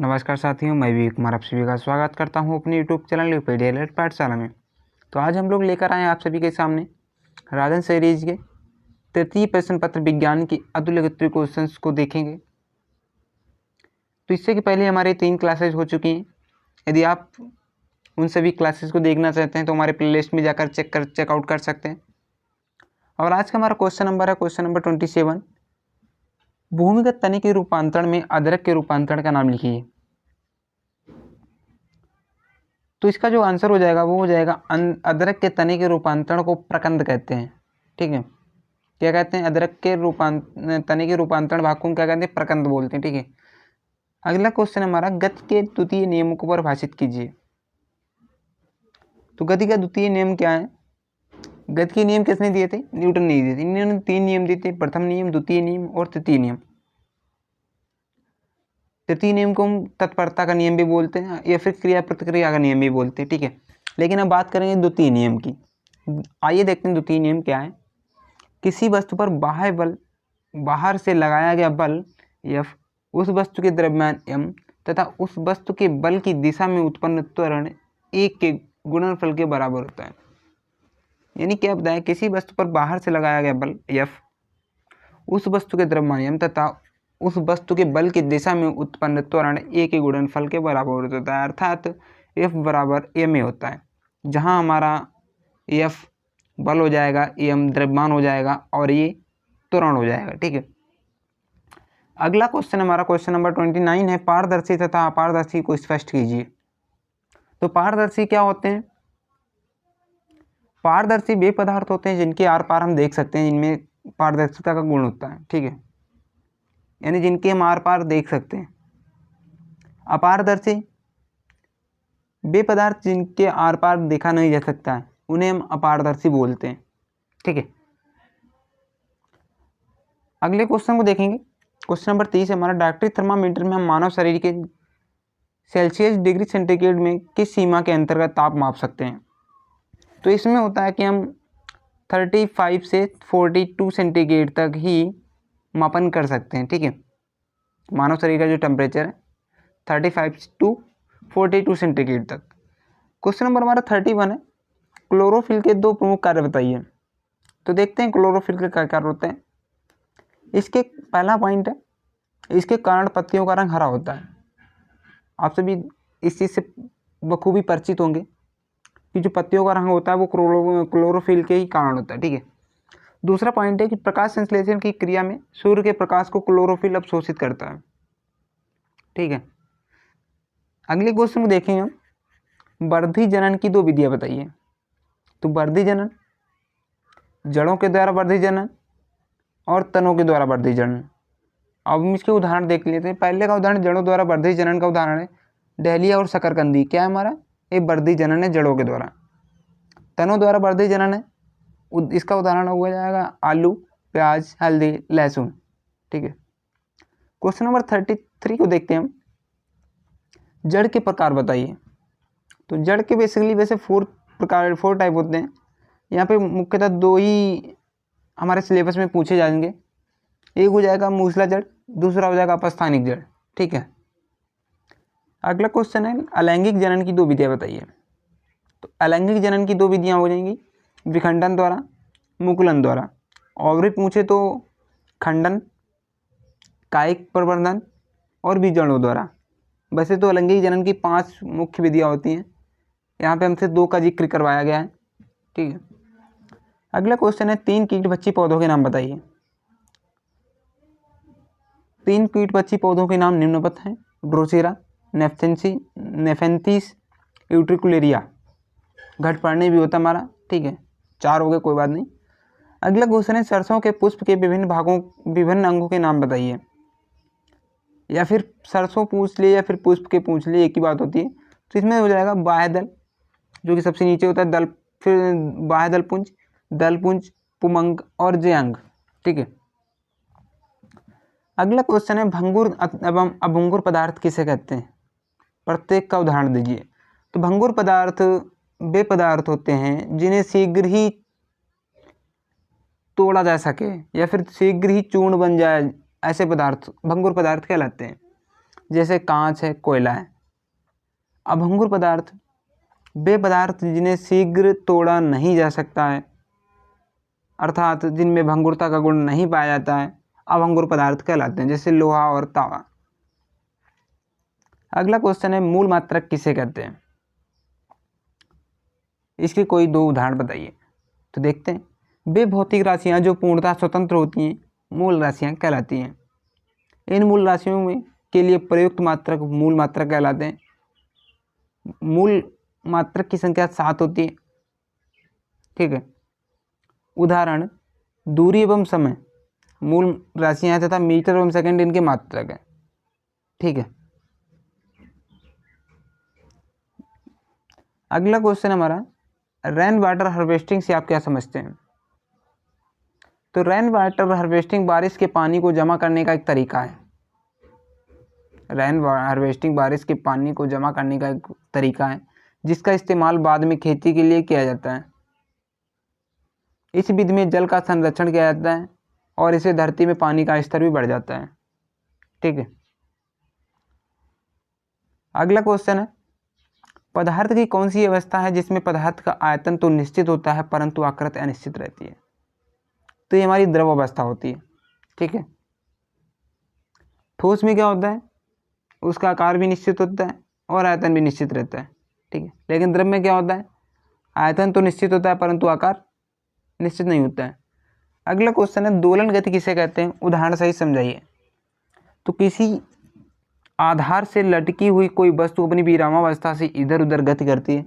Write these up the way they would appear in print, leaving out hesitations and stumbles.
नमस्कार साथियों, मैं भी कुमार आप सभी का स्वागत करता हूं अपने यूट्यूब चैनल यूपीडिया अलर्ट पाठशाला में। तो आज हम लोग लेकर आए आप सभी के सामने राजन सीरीज के तृतीय प्रश्न पत्र विज्ञान की अतुल्य क्वेश्चंस को देखेंगे। तो इससे कि पहले हमारे 3 क्लासेज हो चुकी हैं। यदि आप उन सभी क्लासेस को देखना चाहते हैं तो हमारे प्लेलिस्ट में जाकर चेकआउट कर सकते हैं। और आज का हमारा क्वेश्चन नंबर है क्वेश्चन नंबर 27। भूमिगत तने के रूपांतरण में अदरक के रूपांतरण का नाम लिखिए। तो इसका जो आंसर हो जाएगा वो हो जाएगा अदरक के तने के रूपांतरण को प्रकंद कहते हैं। ठीक है, क्या कहते हैं? अदरक के तने के रूपांतरण भाग को क्या कहते हैं? प्रकंद बोलते हैं। ठीक है, अगला क्वेश्चन हमारा गति के द्वितीय नियम को परिभाषित कीजिए। तो गति का द्वितीय नियम क्या है? गति के नियम किसने दिए थे? न्यूटन ने दिए थे। इन्होंने 3 नियम दिए थे, प्रथम नियम, द्वितीय नियम और तृतीय नियम। तृतीय नियम को हम तत्परता का नियम भी बोलते हैं या फिर क्रिया प्रतिक्रिया का नियम भी बोलते हैं। ठीक है, लेकिन अब बात करेंगे द्वितीय नियम की। आइए देखते हैं द्वितीय नियम क्या है। किसी वस्तु पर बाह्य बल, बाहर से लगाया गया बल F, उस वस्तु के द्रव्यमान m तथा उस वस्तु के बल की दिशा में उत्पन्न त्वरण 1 के गुणनफल के बराबर होता है। यानी क्या बताया? किसी वस्तु पर बाहर से लगाया गया बल F, उस वस्तु के द्रव्यमान m तथा उस वस्तु के बल की दिशा में उत्पन्न त्वरण a के गुणनफल के बराबर होता है। अर्थात F बराबर ma होता है, जहां हमारा F बल हो जाएगा, m द्रव्यमान हो जाएगा और ये त्वरण हो जाएगा। ठीक है, अगला क्वेश्चन हमारा क्वेश्चन नंबर 29 है। पारदर्शी तथा अपारदर्शी को स्पष्ट कीजिए। तो पारदर्शी क्या होते हैं? पारदर्शी वे पदार्थ होते हैं जिनके आर पार हम देख सकते हैं, जिनमें पारदर्शिता का गुण होता है। ठीक है, यानी जिनके हम आर पार देख सकते हैं। अपारदर्शी वे पदार्थ जिनके आर पार देखा नहीं जा सकता है, उन्हें हम अपारदर्शी बोलते हैं। ठीक है, अगले क्वेश्चन को देखेंगे। क्वेश्चन नंबर 30 हमारा डॉक्टरी थर्मामीटर में हम मानव शरीर के सेल्सियस डिग्री सेंटीग्रेड में किस सीमा के अंतर्गत ताप माप सकते हैं? तो इसमें होता है कि हम 35 से 42 सेंटीग्रेड तक ही मापन कर सकते हैं। ठीक है, मानव शरीर का जो टेम्परेचर है 35 टू 42 सेंटीग्रेड तक। क्वेश्चन नंबर हमारा 31 है। क्लोरोफिल के 2 प्रमुख कार्य बताइए। तो देखते हैं क्लोरोफिल के क्या कार्य होते हैं। इसके पहला पॉइंट है, इसके कारण पत्तियों का रंग हरा होता है। आप सभी इस चीज़ से बखूबी परिचित होंगे कि जो पत्तियों का रंग होता है वो क्लोरोफिल के ही कारण होता है। ठीक है, दूसरा पॉइंट है कि प्रकाश संश्लेषण की क्रिया में सूर्य के प्रकाश को क्लोरोफिल अवशोषित करता है। ठीक है, अगले क्वेश्चन को देखेंगे हम। वर्धी जनन की 2 विधियां बताइए। तो वर्धी जनन, जड़ों के द्वारा वर्धी जनन और तनों के द्वारा वर्धी जनन। अब हम इसके उदाहरण देख लेते हैं। पहले का उदाहरण जड़ों द्वारा वर्धी जनन का उदाहरण है डहलिया और शकरकंदी। क्या है हमारा? ये वर्धी जनन है जड़ों के द्वारा। तनों द्वारा वर्धी जनन है, इसका उदाहरण हो जाएगा आलू, प्याज, हल्दी, लहसुन। ठीक है, क्वेश्चन नंबर 33 को देखते हैं हम। जड़ के प्रकार बताइए। तो जड़ के बेसिकली वैसे 4 टाइप होते हैं। यहाँ पे मुख्यतः 2 ही हमारे सिलेबस में पूछे जाएंगे। एक हो जाएगा मूसला जड़, दूसरा हो जाएगा अपस्थानिक जड़। ठीक है, अगला क्वेश्चन है अलैंगिक जनन की 2 विधियां बताइए। तो अलैंगिक जनन की 2 विधियां हो जाएंगी विखंडन द्वारा, मुकुलन द्वारा। और भी पूछे तो खंडन, कायिक प्रवर्धन और बीजाणु द्वारा। वैसे तो अलैंगिक जनन की 5 मुख्य विधियां होती हैं, यहाँ पे हमसे 2 का जिक्र करवाया गया है। ठीक है, अगला क्वेश्चन है 3 कीटभक्षी पौधों के नाम बताइए। 3 कीटभक्षी पौधों के नाम निम्नवत हैं। Drosera, नेफेंथिस, utricularia. घट पड़ने भी होता हमारा। ठीक है, 4 हो गए, कोई बात नहीं। अगला क्वेश्चन है सरसों के पुष्प के विभिन्न अंगों के नाम बताइए। या फिर सरसों पूछ लिए या फिर पुष्प के पूछ लिए, एक ही बात होती है। तो इसमें हो जाएगा बाह्य दल, जो कि सबसे नीचे होता है दल, फिर बाह्य दलपुंज, पुमंग और जयांग। ठीक है, अगला क्वेश्चन है भंगुर एवं अभंगुर पदार्थ किसे कहते हैं? प्रत्येक का उदाहरण दीजिए। तो भंगुर पदार्थ वे पदार्थ होते हैं जिन्हें शीघ्र ही तोड़ा जा सके या फिर शीघ्र ही चूर्ण बन जाए, ऐसे पदार्थ भंगुर पदार्थ कहलाते हैं। जैसे कांच है, कोयला है। अभंगुर पदार्थ वे पदार्थ जिन्हें शीघ्र तोड़ा नहीं जा सकता है, अर्थात जिनमें भंगुरता का गुण नहीं पाया जाता है, अभंगुर पदार्थ कहलाते हैं, जैसे लोहा और तांबा। अगला क्वेश्चन है मूल मात्रक किसे कहते हैं? इसके कोई दो उदाहरण बताइए। तो देखते हैं। वे भौतिक राशियां जो पूर्णतः स्वतंत्र होती हैं मूल राशियां कहलाती हैं। इन मूल राशियों में के लिए प्रयुक्त मात्रक मूल मात्रक कहलाते हैं। मूल मात्रक की संख्या 7 होती है। ठीक है। उदाहरण दूरी एवं समय मूल राशियां हैं तथा मीटर एवं सेकंड इनके मात्रक हैं। ठीक है। अगला क्वेश्चन हमारा रेन वाटर हार्वेस्टिंग से आप क्या समझते हैं? तो रेन वाटर हार्वेस्टिंग बारिश के पानी को जमा करने का एक तरीका है। रेन हार्वेस्टिंग बारिश के पानी को जमा करने का एक तरीका है जिसका इस्तेमाल बाद में खेती के लिए किया जाता है। इस विधि में जल का संरक्षण किया जाता है और इससे धरती में पानी का स्तर भी बढ़ जाता है। ठीक है। अगला क्वेश्चन है पदार्थ की कौन सी अवस्था है जिसमें पदार्थ का आयतन तो निश्चित होता है परंतु आकृति अनिश्चित रहती है? तो ये हमारी द्रव अवस्था होती है। ठीक है। ठोस में क्या होता है? उसका आकार भी निश्चित होता है और आयतन भी निश्चित रहता है। ठीक है। लेकिन द्रव में क्या होता है? आयतन तो निश्चित होता है परंतु आकार निश्चित नहीं होता है। अगला क्वेश्चन है दोलन गति किसे कहते हैं? उदाहरण सही समझाइए। तो किसी आधार से लटकी हुई कोई वस्तु अपनी विरामावस्था से इधर उधर गति करती है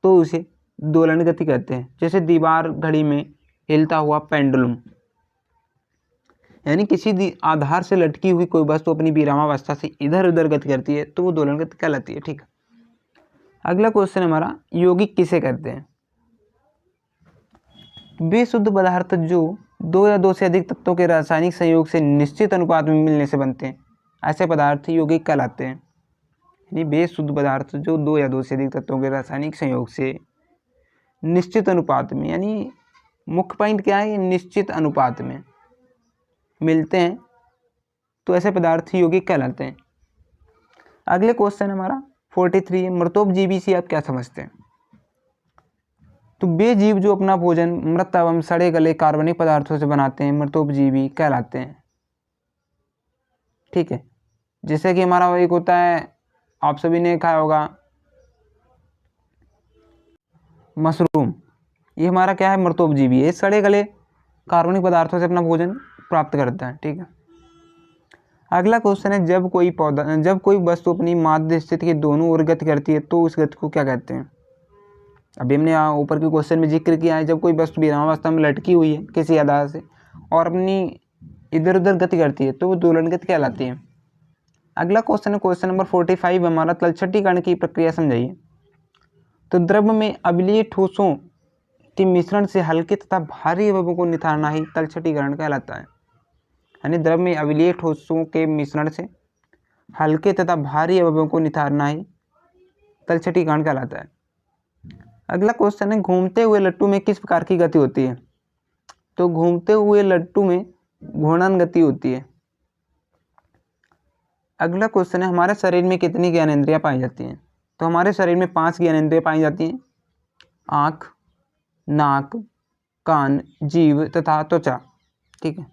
तो उसे दोलन गति कहते हैं। जैसे दीवार घड़ी में हिलता हुआ पेंडुलम। यानी किसी आधार से लटकी हुई कोई वस्तु अपनी विरामावस्था से इधर उधर गति करती है तो वो दोलन गति कहलाती है। ठीक है। अगला क्वेश्चन हमारा यौगिक किसे कहते हैं? वे शुद्ध पदार्थ जो 2 या 2 से अधिक तत्वों के रासायनिक संयोग से निश्चित अनुपात में मिलने से बनते हैं, ऐसे पदार्थ यौगिक कहलाते हैं। यानी वे शुद्ध पदार्थ जो 2 या 2 से अधिक तत्वों के रासायनिक संयोग से निश्चित अनुपात में, यानी मुख्य पॉइंट क्या है? निश्चित अनुपात में मिलते हैं तो ऐसे पदार्थ यौगिक कहलाते हैं। अगले क्वेश्चन हमारा 43 है मृतोपजीवी से आप क्या समझते हैं? तो वे जीव जो अपना भोजन मृत एवं सड़े गले कार्बनिक पदार्थों से बनाते हैं मृतोपजीवी कहलाते हैं। ठीक है। जैसे कि हमारा एक होता है, आप सभी ने खाया होगा मशरूम, ये हमारा क्या है? मृतोपजीवी है। सड़े गले कार्बनिक पदार्थों से अपना भोजन प्राप्त करता है। ठीक है। अगला क्वेश्चन है जब कोई वस्तु अपनी माध्य स्थिति के दोनों ओर गति करती है तो उस गति को क्या कहते हैं? अभी हमने ऊपर के क्वेश्चन में जिक्र किया है, जब कोई वस्तु विरामावस्था में लटकी हुई है किसी आधार से और अपनी इधर उधर गति करती है तो वो दोलन गति कहलाती है। अगला क्वेश्चन है क्वेश्चन नंबर 45 हमारा तलछटीकरण की प्रक्रिया समझाइए। तो द्रव में अम्लीय ठोसों के मिश्रण से हल्के तथा भारी अवयवों को निथारना ही तलछटीकरण कहलाता है। यानी द्रव में अम्लीय ठोसों के मिश्रण से हल्के तथा भारी अवयवों को निथारना ही तलछटीकरण कहलाता है। अगला क्वेश्चन है घूमते हुए लट्टू में किस प्रकार की गति होती है? तो घूमते हुए लट्टू में घूर्णन गति होती है। अगला क्वेश्चन है हमारे शरीर में कितनी ज्ञानेंद्रियां पाई जाती हैं? तो हमारे शरीर में 5 ज्ञानेंद्रियां पाई जाती हैं। आँख, नाक, कान, जीभ तथा त्वचा। ठीक है।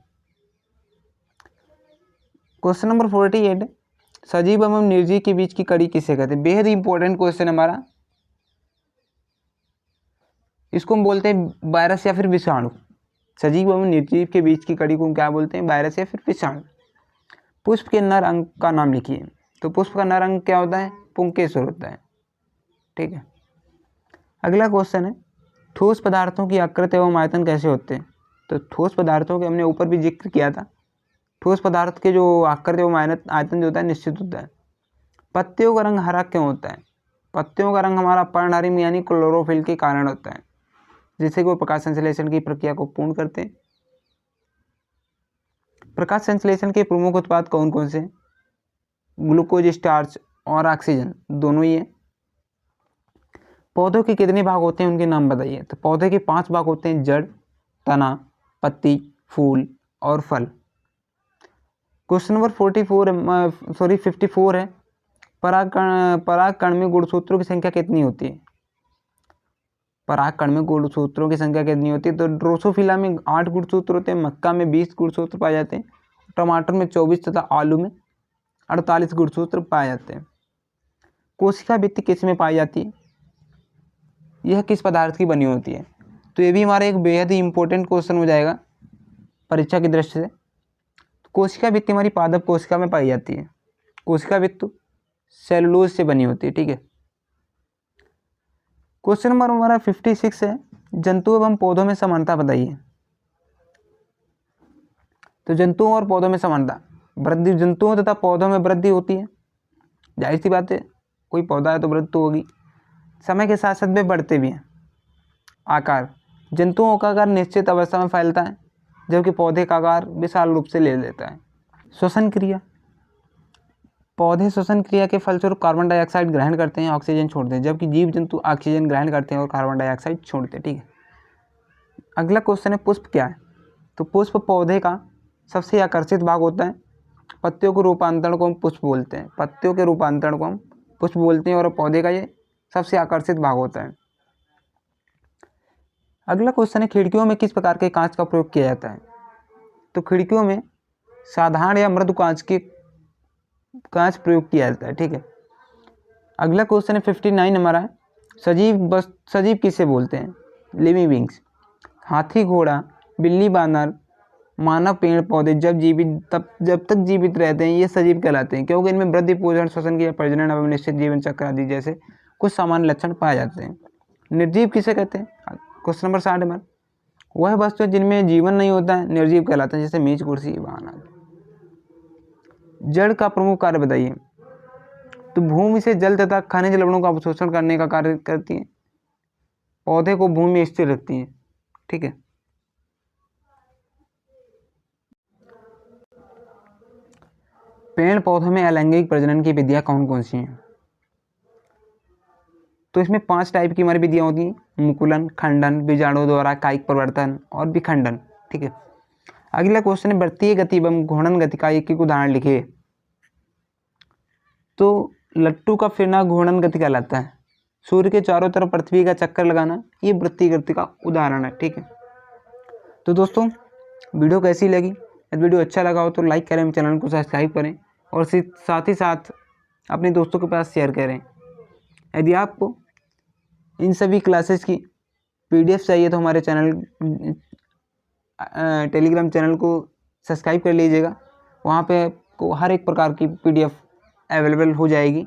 क्वेश्चन नंबर 48 सजीव एवं निर्जीव के बीच की कड़ी किसे कहते हैं? बेहद इंपॉर्टेंट क्वेश्चन हमारा। इसको हम बोलते हैं वायरस या फिर विषाणु। सजीव एवं निर्जीव के बीच की कड़ी को क्या बोलते हैं? वायरस या फिर विषाणु। पुष्प के नर अंग का नाम लिखिए। तो पुष्प का नर अंग क्या होता है? पुंकेसर होता है। ठीक है। अगला क्वेश्चन है ठोस पदार्थों की आकृति एवं आयतन कैसे होते हैं? तो ठोस पदार्थों के हमने ऊपर भी जिक्र किया था। ठोस पदार्थ के जो आकृति एवं आयतन जो होता है निश्चित होता है। पत्तियों का रंग हरा क्यों होता है? पत्तियों का रंग हमारा पर्णहरित यानी क्लोरोफिल के कारण होता है, जिससे कि वो प्रकाश संश्लेषण की प्रक्रिया को पूर्ण करते हैं। प्रकाश संश्लेषण के प्रमुख उत्पाद कौन कौन से? ग्लूकोज, स्टार्च और ऑक्सीजन दोनों ही है। पौधों के कितने भाग होते हैं उनके नाम बताइए? तो पौधे के 5 भाग होते हैं, जड़, तना, पत्ती, फूल और फल। क्वेश्चन नंबर 54 है, परागकण में गुणसूत्रों की संख्या कितनी होती है? परागकण में गुणसूत्रों की संख्या कितनी होती है? तो ड्रोसोफिला में 8 गुणसूत्र होते हैं, मक्का में 20 गुणसूत्र पाए जाते हैं, टमाटर में 24 तथा आलू में 48 गुणसूत्र पाए जाते हैं। कोशिका भित्ति किस में पाई जाती है? यह किस पदार्थ की बनी होती है? तो ये भी हमारा एक बेहद ही इंपॉर्टेंट क्वेश्चन हो जाएगा परीक्षा की दृष्टि से। कोशिका भित्ति हमारी पादप कोशिका में पाई जाती है। कोशिका भित्ति सेलुलोज से बनी होती है, ठीक है। क्वेश्चन नंबर हमारा 56 है, जंतु एवं पौधों में समानता बताइए। तो जंतुओं और पौधों में समानता, वृद्धि जंतुओं तथा पौधों में वृद्धि होती है, जाहिर सी बात है, कोई पौधा है तो वृद्धि तो होगी। समय के साथ साथ वे बढ़ते भी हैं। आकार, जंतुओं का आकार निश्चित अवस्था में फैलता है, जबकि पौधे का आकार विशाल रूप से ले लेता है। श्वसन क्रिया, पौधे श्वसन क्रिया के फलस्वरूप कार्बन डाइऑक्साइड ग्रहण करते हैं, ऑक्सीजन छोड़ते हैं, जबकि जीव जंतु ऑक्सीजन ग्रहण करते हैं और कार्बन डाइऑक्साइड छोड़ते हैं, ठीक है। अगला क्वेश्चन है, पुष्प क्या है? तो पुष्प पौधे का सबसे आकर्षित भाग होता है। पत्तियों के रूपांतरण को हम पुष्प बोलते हैं, पत्तियों के रूपांतरण को हम पुष्प बोलते हैं, और पौधे का ये सबसे आकर्षित भाग होता है। अगला क्वेश्चन है, खिड़कियों में किस प्रकार के कांच का प्रयोग किया जाता है? तो खिड़कियों में साधारण या मृदु कांच प्रयोग किया जाता है, ठीक है। अगला क्वेश्चन है 59 हमारा है, सजीव किसे बोलते हैं? Living beings. हाथी, घोड़ा, बिल्ली, बानर, मानव, पेड़ पौधे जब तक जीवित रहते हैं ये सजीव कहलाते हैं, क्योंकि इनमें वृद्धि, पोषण, श्वसन क्रिया, प्रजनन एवं निश्चित जीवन चक्र आदि जैसे कुछ सामान्य लक्षण पाए जाते हैं। निर्जीव किसे कहते हैं? क्वेश्चन नंबर 60 में, वह वस्तु जिनमें जीवन नहीं होता है निर्जीव कहलाते हैं, जैसे मेज, कुर्सी, वाहन आदि। जड़ का प्रमुख कार्य बताइए। तो भूमि से जल तथा खनिज लवणों का अवशोषण करने का कार्य करती है, पौधे को भूमि में स्थिर रखती है, ठीक है। पेड़ पौधों में अलैंगिक प्रजनन की विधियां कौन कौन सी हैं? तो इसमें 5 टाइप की हमारी विधियां होती हैं, मुकुलन, खंडन, बीजाणु द्वारा कायिक परिवर्तन और विखंडन, ठीक है। अगला क्वेश्चन है, वृत्तीय गति एवं घूर्णन गति का एक उदाहरण लिखिए। तो लट्टू का फिरना घूर्णन गति कहलाता है। सूर्य के चारों तरफ पृथ्वी का चक्कर लगाना ये वृत्तीय गति का उदाहरण है, ठीक है। तो दोस्तों वीडियो कैसी लगी? यदि वीडियो अच्छा लगा हो तो लाइक करें, चैनल को सब्सक्राइब करें और साथ ही साथ अपने दोस्तों के पास शेयर करें। यदि आपको इन सभी क्लासेस की PDF चाहिए तो हमारे टेलीग्राम चैनल को सब्सक्राइब कर लीजिएगा, वहाँ पे आपको हर एक प्रकार की PDF अवेलेबल हो जाएगी।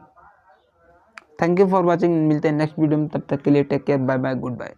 थैंक यू फॉर वॉचिंग, मिलते हैं नेक्स्ट वीडियो में, तब तक के लिए take care, bye bye, good bye.